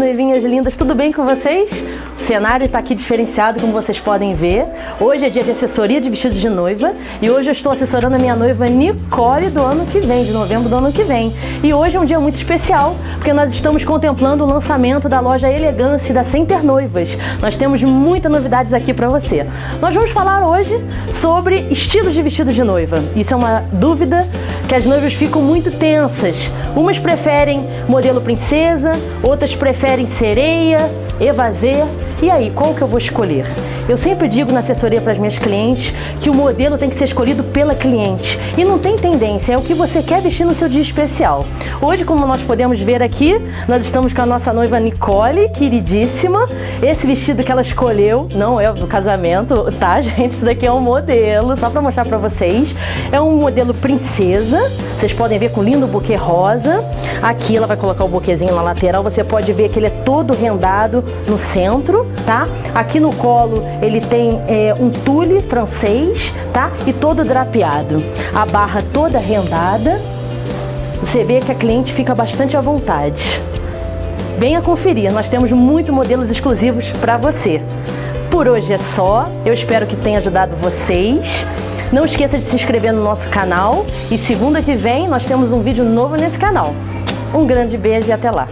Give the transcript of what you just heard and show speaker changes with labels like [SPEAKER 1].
[SPEAKER 1] noivinhas lindas, tudo bem com vocês? O cenário está aqui diferenciado, como vocês podem ver. Hoje é dia de assessoria de vestido de noiva e hoje eu estou assessorando a minha noiva Nicole do ano que vem, de novembro do ano que vem. E hoje é um dia muito especial, porque nós estamos contemplando o lançamento da loja Elegance da Center Noivas. Nós temos muitas novidades aqui para você. Nós vamos falar hoje sobre estilos de vestido de noiva. Isso é uma dúvida que as noivas ficam muito tensas. Umas preferem modelo princesa, outras preferem sereia, evasê. E aí, qual que eu vou escolher? Eu sempre digo na assessoria para as minhas clientes que o modelo tem que ser escolhido pela cliente. E não tem tendência, é o que você quer vestir no seu dia especial. Hoje, como nós podemos ver aqui, nós estamos com a nossa noiva Nicole, queridíssima. Esse vestido que ela escolheu não é do casamento, tá, gente? Isso daqui é um modelo, só para mostrar para vocês. É um modelo princesa, vocês podem ver com lindo buquê rosa. Aqui ela vai colocar o buquezinho na lateral, você pode ver que ele é todo rendado no centro, tá? Aqui no colo ele tem um tule francês, tá? E todo drapeado. A barra toda rendada. Você vê que a cliente fica bastante à vontade. Venha conferir, nós temos muitos modelos exclusivos para você. Por hoje é só, eu espero que tenha ajudado vocês. Não esqueça de se inscrever no nosso canal e segunda que vem nós temos um vídeo novo nesse canal. Um grande beijo e até lá!